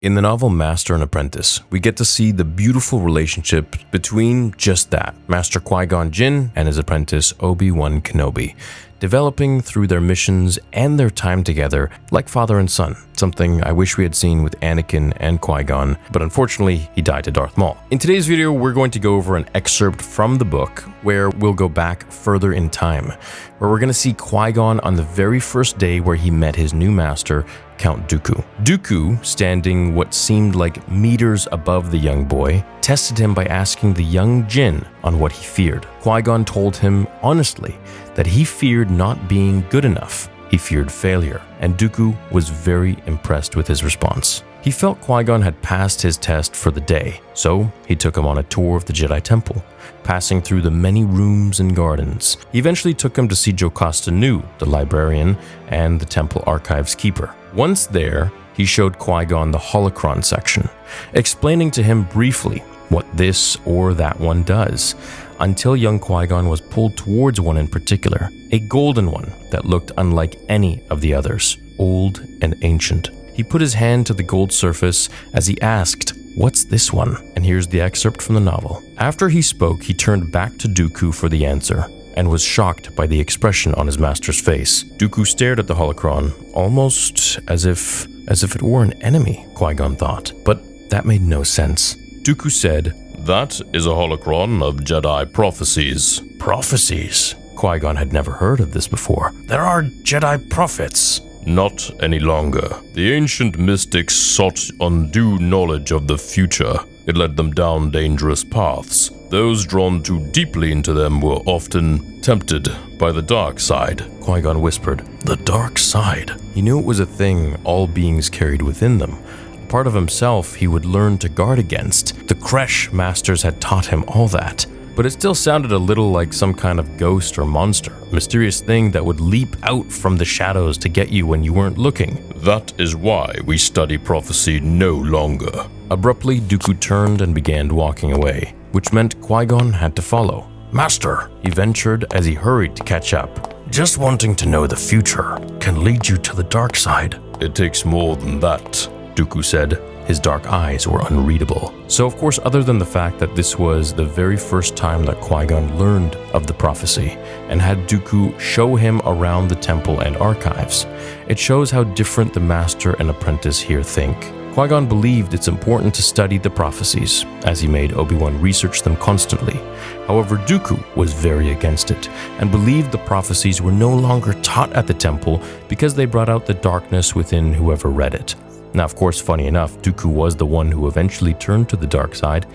In the novel Master and Apprentice, we get to see the beautiful relationship between just that, Master Qui-Gon Jinn and his apprentice Obi-Wan Kenobi, developing through their missions and their time together like father and son, something I wish we had seen with Anakin and Qui-Gon, but unfortunately he died to Darth Maul. In today's video, we're going to go over an excerpt from the book where we'll go back further in time, where we're going to see Qui-Gon on the very first day where he met his new master, Count Dooku. Dooku, standing what seemed like meters above the young boy, tested him by asking the young Jinn on what he feared. Qui-Gon told him honestly that he feared not being good enough. He feared failure, and Dooku was very impressed with his response. He felt Qui-Gon had passed his test for the day, so he took him on a tour of the Jedi Temple, passing through the many rooms and gardens. He eventually took him to see Jocasta Nu, the librarian, and the temple archives keeper. Once there, he showed Qui-Gon the holocron section, explaining to him briefly what this or that one does, until young Qui-Gon was pulled towards one in particular, a golden one that looked unlike any of the others, old and ancient. He put his hand to the gold surface as he asked, "What's this one?" And here's the excerpt from the novel. After he spoke, he turned back to Dooku for the answer, and was shocked by the expression on his master's face. Dooku stared at the holocron, almost as if it were an enemy, Qui-Gon thought. But that made no sense. Dooku said, "That is a holocron of Jedi Prophecies." Prophecies? Qui-Gon had never heard of this before. There are Jedi prophets. Not any longer. The ancient mystics sought undue knowledge of the future. It led them down dangerous paths. Those drawn too deeply into them were often tempted by the dark side. Qui-Gon whispered, "The dark side?" He knew it was a thing all beings carried within them. A part of himself he would learn to guard against. The Kresh masters had taught him all that. But it still sounded a little like some kind of ghost or monster, a mysterious thing that would leap out from the shadows to get you when you weren't looking. That is why we study prophecy no longer. Abruptly, Dooku turned and began walking away, which meant Qui-Gon had to follow. "Master," he ventured as he hurried to catch up. "Just wanting to know the future can lead you to the dark side." "It takes more than that," Dooku said. His dark eyes were unreadable. So of course, other than the fact that this was the very first time that Qui-Gon learned of the prophecy and had Dooku show him around the temple and archives, it shows how different the Master and Apprentice here think. Qui-Gon believed it's important to study the prophecies, as he made Obi-Wan research them constantly. However, Dooku was very against it, and believed the prophecies were no longer taught at the temple because they brought out the darkness within whoever read it. Now, of course, funny enough, Dooku was the one who eventually turned to the dark side,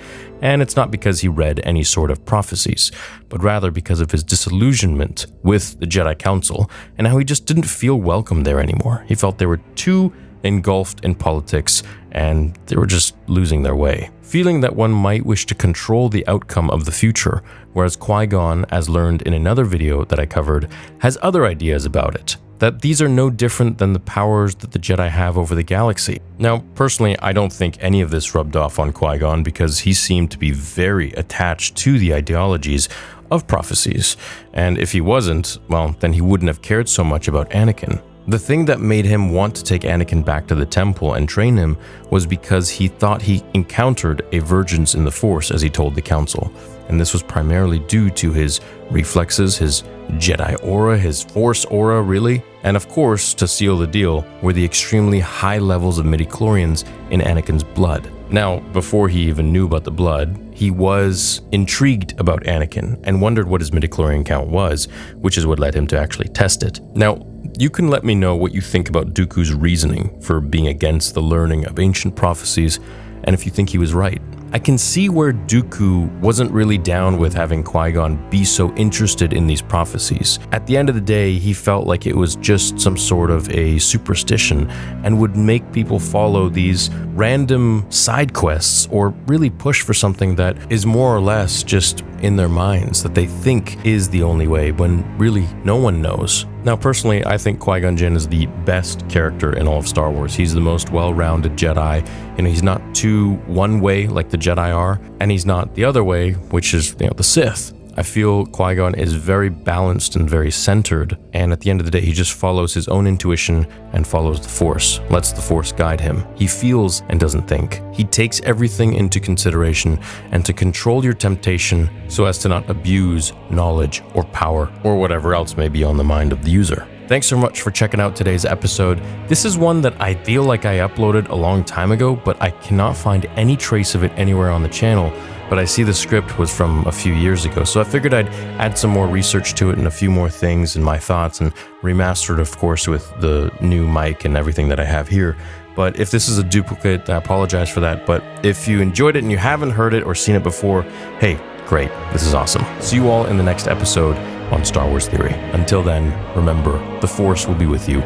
and it's not because he read any sort of prophecies, but rather because of his disillusionment with the Jedi Council and how he just didn't feel welcome there anymore. He felt they were too engulfed in politics and they were just losing their way. Feeling that one might wish to control the outcome of the future, whereas Qui-Gon, as learned in another video that I covered, has other ideas about it. That these are no different than the powers that the Jedi have over the galaxy. Now, personally, I don't think any of this rubbed off on Qui-Gon because he seemed to be very attached to the ideologies of prophecies. And if he wasn't, well, then he wouldn't have cared so much about Anakin. The thing that made him want to take Anakin back to the temple and train him was because he thought he encountered a vergence in the Force, as he told the Council. And this was primarily due to his reflexes, his Jedi aura, his Force aura, really. And of course, to seal the deal, were the extremely high levels of midichlorians in Anakin's blood. Now, before he even knew about the blood, he was intrigued about Anakin and wondered what his midichlorian count was, which is what led him to actually test it. Now, you can let me know what you think about Dooku's reasoning for being against the learning of ancient prophecies, and if you think he was right. I can see where Dooku wasn't really down with having Qui-Gon be so interested in these prophecies. At the end of the day, he felt like it was just some sort of a superstition and would make people follow these random side quests or really push for something that is more or less just in their minds that they think is the only way when really no one knows. Now, personally, I think Qui-Gon Jinn is the best character in all of Star Wars. He's the most well-rounded Jedi. He's not too one way like the Jedi are, and he's not the other way, which is, the Sith. I feel Qui-Gon is very balanced and very centered, and at the end of the day, he just follows his own intuition and follows the Force, lets the Force guide him. He feels and doesn't think. He takes everything into consideration and to control your temptation so as to not abuse knowledge or power or whatever else may be on the mind of the user. Thanks so much for checking out today's episode. This is one that I feel like I uploaded a long time ago, but I cannot find any trace of it anywhere on the channel. But I see the script was from a few years ago, so I figured I'd add some more research to it and a few more things and my thoughts, and remaster it, of course, with the new mic and everything that I have here. But if this is a duplicate, I apologize for that. But if you enjoyed it and you haven't heard it or seen it before, hey, great, this is awesome. See you all in the next episode on Star Wars Theory. Until then, remember, the Force will be with you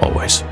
always.